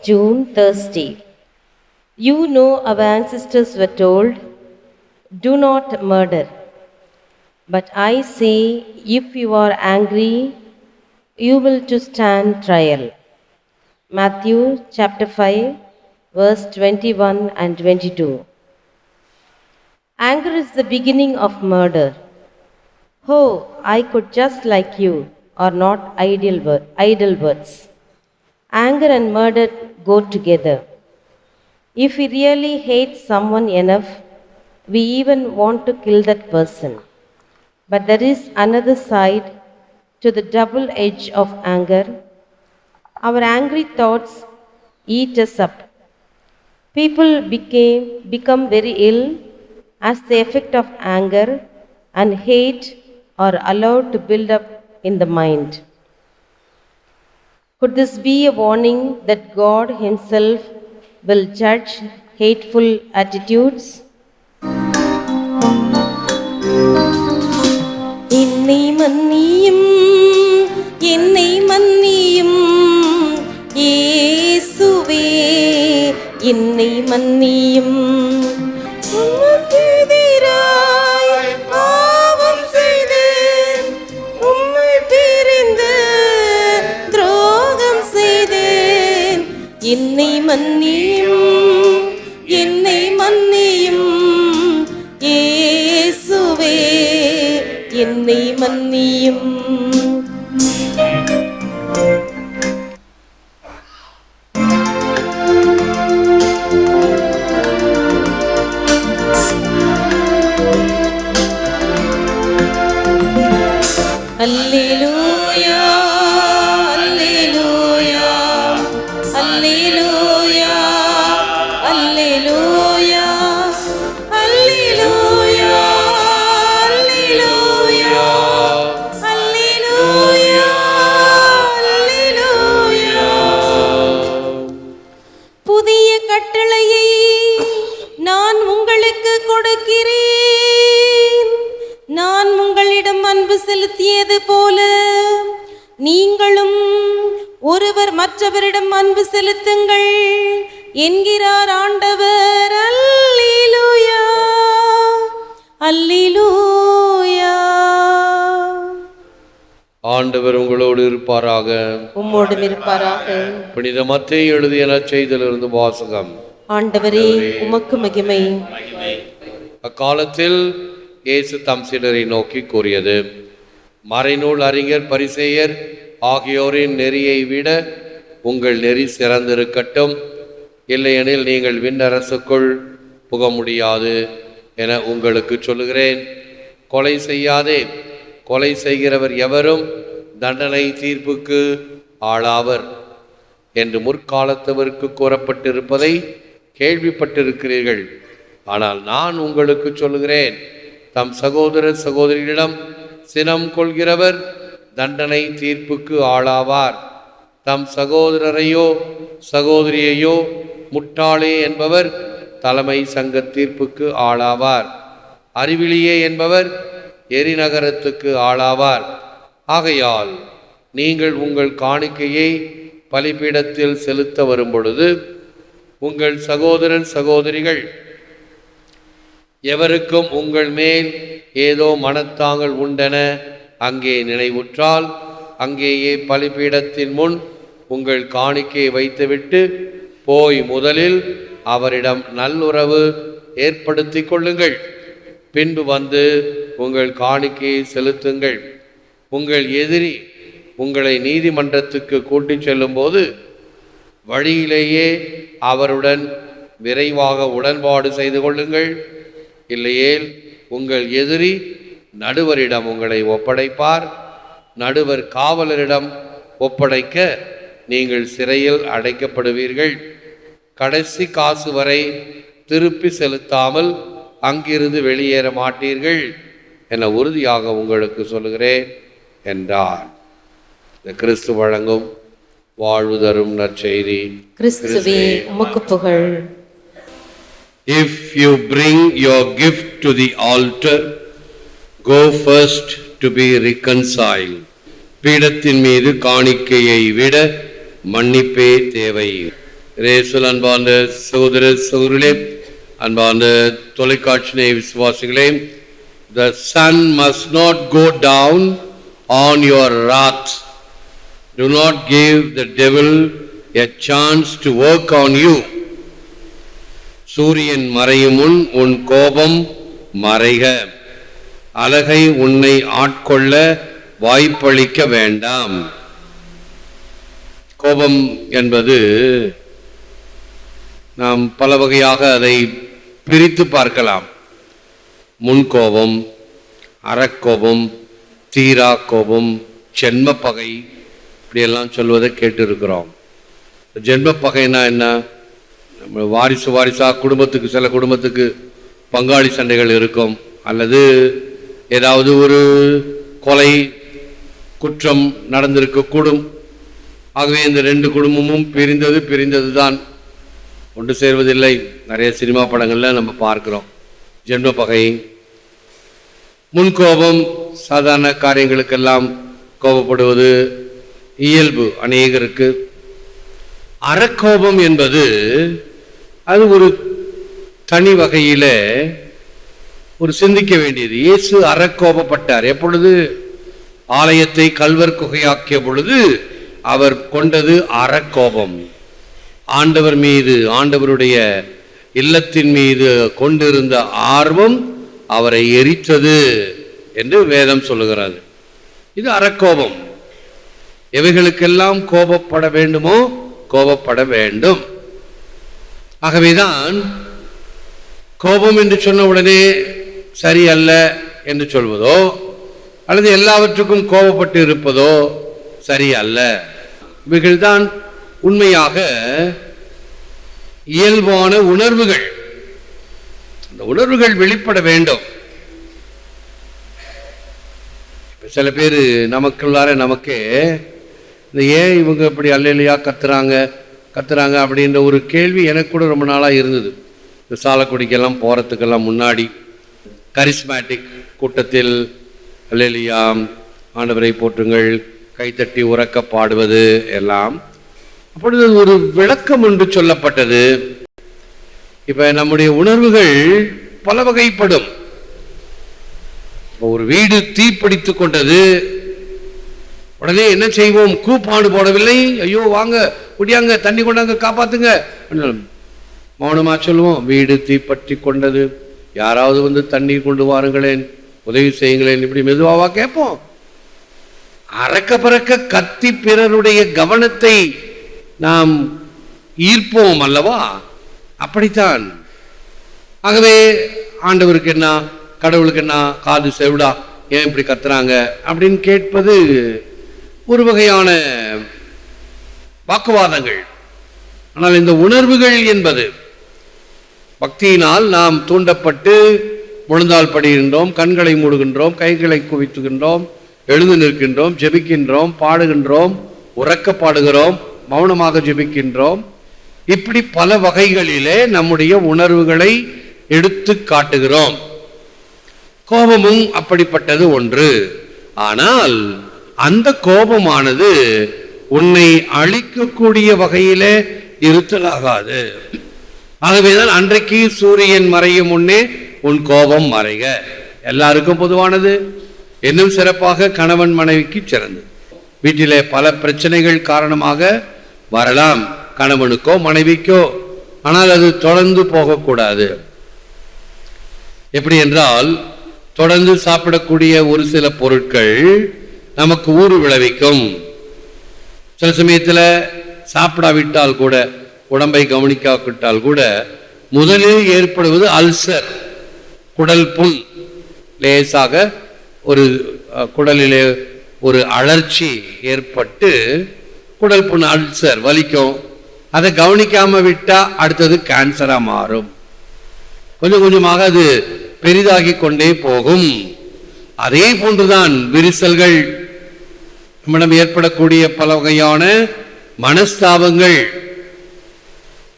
June Thursday. You know our ancestors were told, "Do not murder." But I say, if you are angry, you will to stand trial. Matthew chapter 5, verse 21 and 22. Anger is the beginning of murder. "Oh, I could just like you," are not idle words. Anger and murder go together. If we really hate someone enough, we even want to kill that person. But there is another side to the double edge of anger. Our angry thoughts eat us up. People become very ill as the effect of anger, and hate are allowed to build up in the mind. Could this be a warning that God Himself will judge hateful attitudes? என்னை மன்னியும், என்னை மன்னியும், இயேசுவே என்னை மன்னியும். உமக்கு எதிராய் பாவம் செய்தேன், உம்மை பிரிந்து துரோகம் செய்தேன். என்னை மன்னியும், என்னை மன்னியும், இயேசுவே என்னை மன்னியும். அல்லேலூயா, அல்லேலூயா, அல்லேலூயா, அல்லேலூயா, அல்லேலூயா, அல்லேலூயா, அல்லேலூயா, அல்லேலூயா. புதிய கட்டளையை நான் உங்களுக்கு கொடுக்கிறேன். நான் உங்களிடம் அன்பு செலுத்தியது போல நீங்களும் ஒருவர் மற்றவரிடம் அன்பு செலுத்துங்கள் என்கிறார் ஆண்டவர். அல்லேலூயா, அல்லேலூயா. ஆண்டவர் உங்களோடு இருப்பாராக, உம்மோடும் இருப்பாராக. புனித மத்தேயு எழுதிய நற்செய்தியிலிருந்து வாசகம். ஆண்டவரே உமக்கு மகிமை. அக்காலத்தில் இயேசு தம் சீடரை நோக்கி கூறியது, மறைநூல் அறிஞர் பரிசேயர் ஆகியோரின் நெறியை விட உங்கள் நெறி சிறந்திருக்கட்டும், இல்லையெனில் நீங்கள் விண்ணரசுக்குள் புக முடியாது என உங்களுக்கு சொல்லுகிறேன். கொலை செய்யாதே, கொலை செய்கிறவர் எவரும் தண்டனை தீர்ப்புக்கு ஆளாவர் என்று முற்காலத்தவருக்கு கூறப்பட்டிருப்பதை கேள்விப்பட்டிருக்கிறீர்கள். ஆனால் நான் உங்களுக்கு சொல்லுகிறேன், தம் சகோதரர் சகோதரிகளிடம் சினம் கொள்கிறவர் தண்டனை தீர்ப்புக்கு ஆளாவார். தம் சகோதரரையோ சகோதரியையோ முட்டாளே என்பவர் தலைமை சங்க தீர்ப்புக்கு ஆளாவார். அறிவிலியே என்பவர் எரிநகரத்துக்கு ஆளாவார். ஆகையால் நீங்கள் உங்கள் காணிக்கையை பலிபீடத்தில் செலுத்த வரும்பொழுது உங்கள் சகோதரர் சகோதரிகள் எவருக்கும் உங்கள் மேல் ஏதோ மனத்தாங்கள் உண்டென அங்கே நினைவுற்றால், அங்கேயே பலிபீடத்தின் முன் உங்கள் காணிக்கையை வைத்துவிட்டு போய் முதலில் அவரிடம் நல்லுறவு ஏற்படுத்தி கொள்ளுங்கள். பின்பு வந்து உங்கள் காணிக்கையை செலுத்துங்கள். உங்கள் எதிரி உங்களை நீதிமன்றத்துக்கு கூட்டிச் செல்லும்போது வழியிலேயே அவருடன் விரைவாக உடன்பாடு செய்து கொள்ளுங்கள். இல்லையேல் உங்கள் எதிரி நடுவரிடம் உங்களை ஒப்படைப்பார். நடுவர் காவலரிடம் ஒப்படைக்க நீங்கள் சிறையில் அடைக்கப்படுவீர்கள். கடைசி காசு வரை திருப்பி செலுத்தாமல் அங்கிருந்து வெளியேற மாட்டீர்கள் என உறுதியாக உங்களுக்கு சொல்லுகிறேன் என்றார். இந்த கிறிஸ்து வழங்கும் வாழ்வு தரும் நற்செய்தி. கிறிஸ்துவே உமக்கு புகழ். If you bring your gift to the altar, go first to be reconciled. பீடத்தின் மீது காணிக்கையை விட மன்னிப்பே தேவை. இயேசுவில் அன்பார்ந்த சகோதர சகோதரிகளே, அன்பார்ந்த தொலைக்காட்சி விசுவாசிகளே, the sun must not go down on your wrath. Do not give the devil a chance to work on you. சூரியன் மறையும் முன் உன் கோபம் மறைக, அலகை உன்னை ஆட்கொள்ள வாய்ப்பளிக்க வேண்டாம். கோபம் என்பது நாம் பல வகையாக அதை பிரித்து பார்க்கலாம். முன்கோபம், அறக்கோபம், தீரா கோபம், ஜென்ம பகை, இப்படியெல்லாம் சொல்வதை கேட்டிருக்கிறோம். ஜென்ம பகைனா என்ன? நம்ம வாரிசாக குடும்பத்துக்கு, சில குடும்பத்துக்கு பங்காளி சண்டைகள் இருக்கும், அல்லது ஏதாவது ஒரு கொலை குற்றம் நடந்திருக்கக்கூடும். ஆகவே இந்த ரெண்டு குடும்பமும் பிரிந்தது தான், ஒன்று சேர்வதில்லை. நிறைய சினிமா படங்களில் நம்ம பார்க்கிறோம் ஜென்ம பகை. முன்கோபம், சாதாரண காரியங்களுக்கெல்லாம் கோபப்படுவது இயல்பு அநேகருக்கு. அறக்கோபம் என்பது அது ஒரு தனி வகையில ஒரு சிந்திக்க வேண்டியது. இயேசு அறக்கோபப்பட்டார். எப்பொழுது? ஆலயத்தை கல்வர் குகையாக்கிய பொழுது அவர் கொண்டது அறக்கோபம். ஆண்டவர் மீது, ஆண்டவருடைய இல்லத்தின் மீது கொண்டிருந்த ஆர்வம் அவரை எரித்தது என்று வேதம் சொல்லுகிறது. இது அறக்கோபம். எவைகளுக்கெல்லாம் கோபப்பட வேண்டுமோ கோபப்பட வேண்டும். ஆகவேதான் கோபம் என்று சொன்ன உடனே சரி அல்ல என்று சொல்வதோ, அல்லது எல்லாவற்றுக்கும் கோபப்பட்டு இருப்பதோ சரி அல்ல. இவைகள்தான் உண்மையாக இயல்பான உணர்வுகள். அந்த உணர்வுகள் வெளிப்பட வேண்டும். சில பேர் நமக்குள்ளார நமக்கே இந்த ஏன் இவங்க இப்படி அல்லையா கத்துறாங்க அப்படின்ற ஒரு கேள்வி எனக்கு கூட ரொம்ப நாளாக இருந்தது. இந்த சாலக்குடிக்கெல்லாம் போகிறதுக்கெல்லாம் முன்னாடி கரிஸ்மேட்டிக் கூட்டத்தில் அல்லேலியா, ஆண்டவரை போற்றுங்கள், கைத்தட்டி உறக்க பாடுவது எல்லாம். அப்பொழுது ஒரு விளக்கம் என்று சொல்லப்பட்டது. இப்ப நம்முடைய உணர்வுகள் பல வகைப்படும். ஒரு வீடு தீப்பிடித்து கொண்டது, உடனே என்ன செய்வோம்? கூப்பாடு போடவில்லை, ஐயோ வாங்க குடியாங்க, தண்ணி கொண்டாங்க, காப்பாத்துங்க, மௌனமா சொல்லுவோம். வீடு தீப்பற்றி கொண்டது, யாராவது வந்து தண்ணீர் கொண்டு வாருங்களேன், உதவி செய்யுங்களேன், இப்படி மெதுவாவா கேட்போம். அறக்க பறக்க கத்தி பிறருடைய கவனத்தை நாம் ஈர்ப்போம் அல்லவா? அப்படித்தான். ஆகவே ஆண்டவருக்கு என்ன, கடவுளுக்கு என்ன, காது செவிடா, ஏன் இப்படி கத்துறாங்க அப்படின்னு கேட்பது ஒரு வகையான வாக்குவாதங்கள். ஆனால் இந்த உணர்வுகள் என்பது பக்தியினால் நாம் தூண்டப்பட்டு முழந்தால் படுகின்றோம், கண்களை மூடுகின்றோம், கைகளை குவித்துகின்றோம், எழுந்து நிற்கின்றோம், ஜெபிக்கின்றோம், பாடுகின்றோம், உறக்க பாடுகிறோம், மௌனமாக ஜெபிக்கின்றோம். இப்படி பல வகைகளிலே நம்முடைய உணர்வுகளை எடுத்து காட்டுகிறோம். கோபமும் அப்படிப்பட்டது ஒன்று. ஆனால் அந்த கோபமானது உன்னை அழிக்கக்கூடிய வகையிலே இருத்தலாகாது. ஆகவேதான் அன்றைக்கு சூரியன் மறையும் முன்னே உன் கோபம் மறைக, எல்லாருக்கும் பொதுவானது. இன்னும் சிறப்பாக கணவன் மனைவிக்கு சிறந்தது. வீட்டிலே பல பிரச்சனைகள் காரணமாக வரலாம், கணவனுக்கோ மனைவிக்கோ. ஆனால் அது தொடர்ந்து போகக்கூடாது. எப்படி என்றால், தொடர்ந்து சாப்பிடக்கூடிய ஒரு சில பொருட்கள் நமக்கு ஊறு விளைவிக்கும். சில சமயத்தில் சாப்பிடாவிட்டால் கூட, உடம்பை கவனிக்காவிட்டால் கூட, முதலில் ஏற்படுவது அல்சர், குடல் புண். லேசாக ஒரு குடலிலே ஒரு அழற்சி ஏற்பட்டு குடல் புண், அல்சர் வலிக்கும். அதை கவனிக்காம விட்டா அடுத்தது கேன்சரா மாறும். கொஞ்சம் கொஞ்சமாக அது பெரிதாகி கொண்டே போகும். அதே போன்றுதான் விரிசல்கள், நம்மிடம் ஏற்படக்கூடிய பல வகையான மனஸ்தாபங்கள்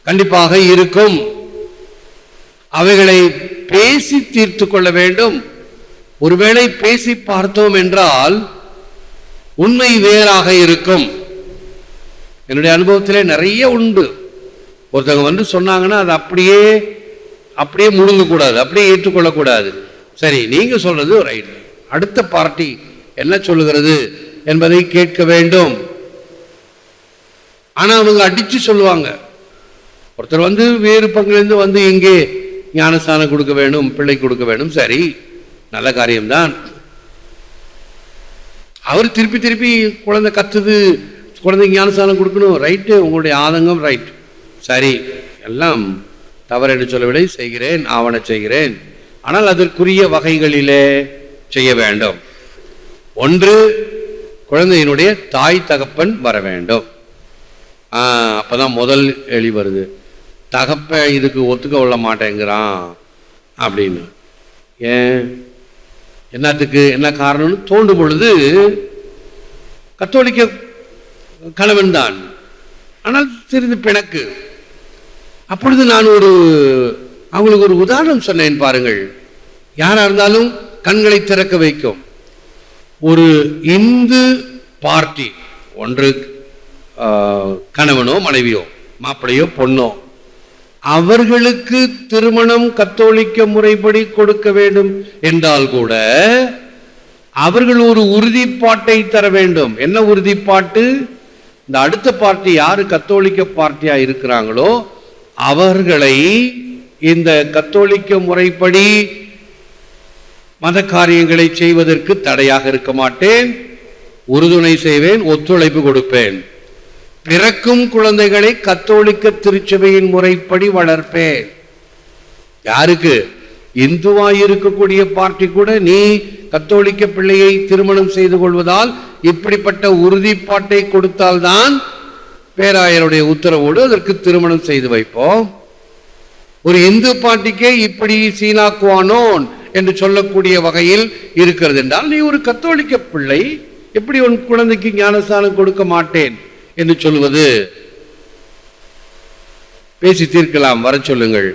கண்டிப்பாக இருக்கும். அவைகளை பேசி தீர்த்து கொள்ள வேண்டும். ஒருவேளை பேசி பார்த்தோம் என்றால் உண்மை வேறாக இருக்கும். என்னுடைய அனுபவத்திலே நிறைய உண்டு. ஒருத்தவங்க வந்து சொன்னாங்கன்னா அது அப்படியே அப்படியே முழுங்கக்கூடாது, அப்படியே ஏற்றுக்கொள்ளக்கூடாது. சரி, நீங்க சொல்றது ரைட், அடுத்த பார்ட்டி என்ன சொல்லுகிறது என்பதை கேட்க வேண்டும். ஆனா அவங்க அடிச்சு சொல்லுவாங்க. ஒருத்தர் வந்து வேறு பங்கிலிருந்து வந்து இங்கே ஞானஸ்தானம் கொடுக்க வேண்டும், பிள்ளை கொடுக்க வேண்டும், சரி நல்ல காரியம்தான். அவர் திருப்பி திருப்பி குழந்தை கத்துது, குழந்தைக்கு ஞானஸ்தானம் கொடுக்கணும், ரைட்டு, உங்களுடைய ஆதங்கம் ரைட், சரி, எல்லாம் தவறு என்று சொல்லவில்லை, செய்கிறேன், ஆவண செய்கிறேன். ஆனால் அதற்குரிய வகைகளிலே செய்ய வேண்டும். ஒன்று, குழந்தையினுடைய தாய் தகப்பன் வர வேண்டும். அப்பதான் முதல் எலி வருது. தகப்ப இதுக்கு ஒத்துக்க கொள்ள மாட்டேங்கிறான் அப்படின்னு. ஏன், என்னத்துக்கு, என்ன காரணம்னு தோண்டும் பொழுது கத்தோலிக்க கணவன் தான், ஆனால் சிறிது பிணக்கு. அப்பொழுது நான் அவங்களுக்கு ஒரு உதாரணம் சொன்னேன் பாருங்கள். யாரா இருந்தாலும் கண்களை திறக்க வைக்கும். ஒரு இந்து பார்ட்டி, ஒன்று கணவனோ மனைவியோ மாப்பிள்ளையோ பொண்ணோ, அவர்களுக்கு திருமணம் கத்தோலிக்க முறைப்படி கொடுக்க வேண்டும் என்றால் கூட அவர்கள் ஒரு உறுதிப்பாட்டை தர வேண்டும். என்ன உறுதிப்பாட்டு? இந்த அடுத்த பார்ட்டி யாரு கத்தோலிக்க பார்ட்டியா இருக்கிறாங்களோ அவர்களை இந்த கத்தோலிக்க முறைப்படி மத காரியங்களை செய்வதற்கு தடையாக இருக்க மாட்டேன், உறுதுணை செய்வேன், ஒத்துழைப்பு கொடுப்பேன். பிறக்கும் குழந்தைகளை கத்தோலிக்க திருச்சபையின் முறைப்படி வளர்ப்பேன். யாருக்கு? இந்துவாய் இருக்கக்கூடிய பார்ட்டி கூட நீ கத்தோலிக்க பிள்ளையை திருமணம் செய்து கொள்வதால் இப்படிப்பட்ட உறுதிப்பாட்டை கொடுத்தால்தான் பேராயருடைய உத்தரவோடு அதற்கு திருமணம் செய்து வைப்போம். ஒரு இந்து பார்ட்டிக்கே இப்படி சீனாக்குவானோன் என்று சொல்லக்கூடிய வகையில் இருக்கிறது என்றால் நீ ஒரு கத்தோலிக்க பிள்ளை எப்படி உன் குழந்தைக்கு ஞானஸ்தானம் கொடுக்க மாட்டேன் என்று சொல்வது? பேசி தீர்க்கலாம், வர சொல்லுங்கள்.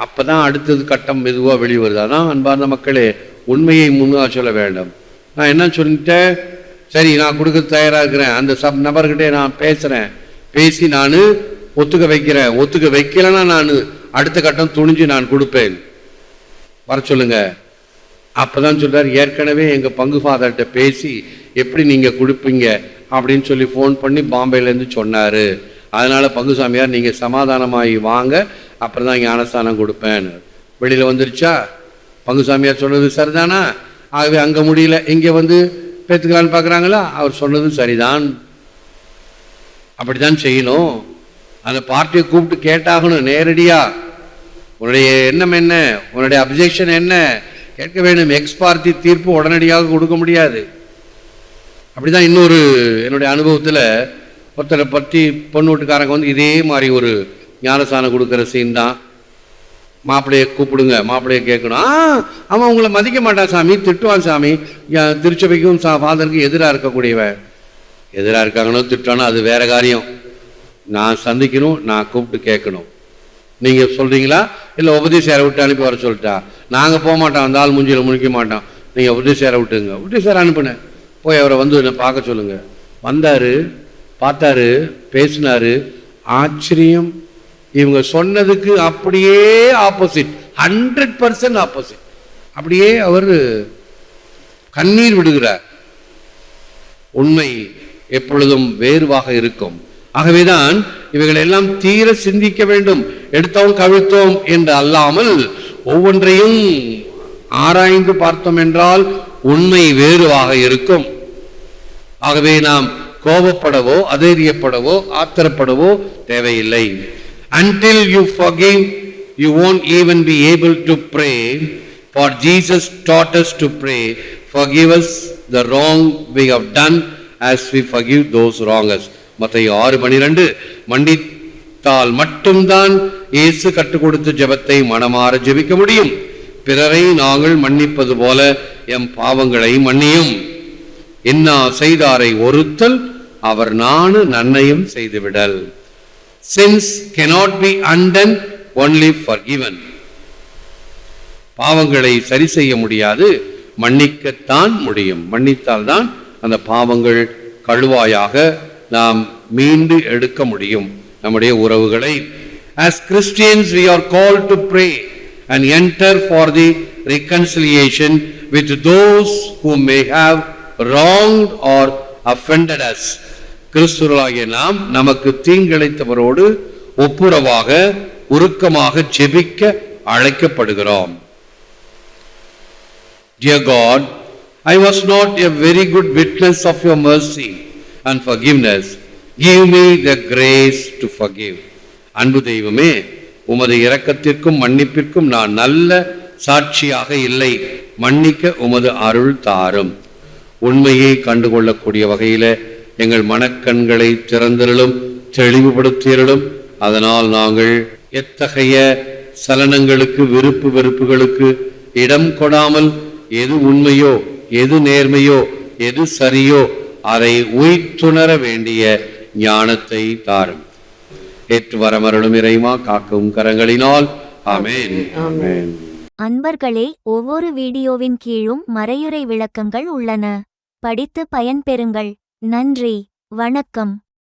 அப்பதான் அடுத்தது கட்டம் மெதுவா வெளிவருது. அதான் அன்பார்ந்த மக்களே, உண்மையை முன்னா சொல்ல வேண்டும். நான் என்ன சொல்லிட்டேன், சரி நான் கொடுக்க தயாராக இருக்கிறேன், அந்த நபர்கிட்டே நான் பேசுறேன், பேசி நான் ஒத்துக்க வைக்கிறேன், ஒத்துக்க வைக்கலன்னா நான் அடுத்த கட்டம் துணிஞ்சு நான் கொடுப்பேன், வர சொல்லுங்க. அப்பதான் சொல்றாரு, ஏற்கனவே எங்க பங்கு ஃபாதர்கிட்ட பேசி எப்படி நீங்க கொடுப்பீங்க அப்படின்னு சொல்லி ஃபோன் பண்ணி பாம்பேலேருந்து சொன்னாரு. அதனால பங்கு சாமியார் நீங்க சமாதானமாகி வாங்க, அப்புறம் தான் ஞானஸ்தானம் கொடுப்பேன். வெளியில வந்துருச்சா? பங்கு சாமியார் சொன்னது சரிதானா? ஆகவே அங்க முடியல, இங்க வந்து பேத்துக்கலான்னு பார்க்குறாங்களா? அவர் சொன்னது சரிதான், அப்படித்தான் செய்யணும். அந்த பார்ட்டியை கூப்பிட்டு கேட்டாகணும் நேரடியா, உன்னுடைய எண்ணம் என்ன, உன்னுடைய அப்ஜெக்ஷன் என்ன கேட்க வேண்டும். எக்ஸ் பார்ட்டி தீர்ப்பு உடனடியாக கொடுக்க முடியாது. அப்படிதான் இன்னொரு என்னுடைய அனுபவத்தில் ஒருத்தரை பற்றி பொண்ணு வீட்டுக்காரங்க வந்து இதே மாதிரி ஒரு ஞானஸ்தானம் கொடுக்குற சீன் தான். மாப்பிள்ளையை கூப்பிடுங்க, மாப்பிள்ளையை கேட்கணும். அவன் உங்களை மதிக்க மாட்டான் சாமி, திட்டுவான் சாமி, திருச்சபைக்கும் ஃபாதருக்கும் எதிராக இருக்கக்கூடியவன். எதிராக இருக்காங்கன்னு திட்டானோ அது வேற காரியம். நான் சந்திக்கணும், நான் கூப்பிட்டு கேட்கணும். நீங்கள் சொல்கிறீங்களா இல்லை உபதேசரை விட்டு அனுப்பி வர சொல்லிட்டா? நாங்கள் போக மாட்டோம், அந்த ஆள் மூஞ்சியில் முழிக்க மாட்டோம், நீங்கள் உபதேசரை விட்டுங்க. உபதேசரை அனுப்புனேன், போய் அவரை வந்து என்னை பார்க்க சொல்லுங்கள். வந்தார், பார்த்தாரு, பேசினார். ஆச்சரியம், இவங்க சொன்னதுக்கு அப்படியே ஆப்போசிட், 100% ஆப்போசிட். அப்படியே அவர் கண்ணீர் விடுகிறார். உண்மை எப்பொழுதும் வேறுவாக இருக்கும். ஆகவேதான் இவைகள் எல்லாம் தீர சிந்திக்க வேண்டும். எடுத்தோம் கவிழ்த்தோம் என்று அல்லாமல் ஒவ்வொன்றையும் ஆராய்ந்து பார்த்தோம் என்றால் உண்மை வேறுவாக இருக்கும். ஆகவே நாம் கோபப்படவோ அதைரியப்படவோ ஆத்திரப்படவோ தேவையில்லை. Until you forgive, you won't even be able to pray. For Jesus taught us to pray, forgive us the wrong we have done as we forgive those wrong us. மத்தேயு 6:12. மன்னித்தால் மட்டும்தான் இயேசு கற்றுக் கொடுத்த ஜெபத்தை மனமாற ஜெபிக்க முடியும். பிறரை நாங்கள் மன்னிப்பது போல எம் பாவங்களை மன்னியும். என்ன செய்தாரை ஒருத்தல் அவர் நானு நன்மையும் செய்துவிடல். Sins cannot be undone, only forgiven. பாவங்களை சரி செய்ய முடியாது, மன்னிக்கத்தான் முடியும். மன்னித்தால் தான் அந்த பாவங்கள் கழுவாயாக நாம் மீண்டு எடுக்க முடியும் நம்முடைய உறவுகளை. As Christians, we are called to pray and enter for the reconciliation with those who may have wronged or offended us. கிறிஸ்துவர்களாகிய நாம் நமக்கு தீங்கிழைத்தவரோடு ஒப்புரவாக உருக்கமாக ஜெபிக்க அழைக்கப்படுகிறோம். Dear God, I was not a very good witness of your mercy and forgiveness. Give me the grace to forgive. அன்பு தெய்வமே, உமது இரக்கத்திற்கும் மன்னிப்பிற்கும் நான் நல்ல சாட்சியாக இல்லை. மன்னிக்க உமது அருள் தாரும். உண்மையை கண்டுகொள்ளக்கூடிய வகையில எங்கள் மனக்கண்களை திறந்தருளும், தெளிவுபடுத்தியருளும். அதனால் நாங்கள் எத்தகைய சலனங்களுக்கு, விருப்பு வெறுப்புகளுக்கு இடம் கொடாமல் எது உண்மையோ, எது நேர்மையோ, எது சரியோ அதை உய்த்துணர வேண்டிய ஞானத்தை தாரும். ஏற்று வரமருளும் இறைமா காக்கும் கரங்களினால். ஆமென். ஆமென். அன்பர்களே, ஒவ்வொரு வீடியோவின் கீழும் மறையுரை விளக்கங்கள் உள்ளன. படித்து பயன்பெறுங்கள். நன்றி. வணக்கம்.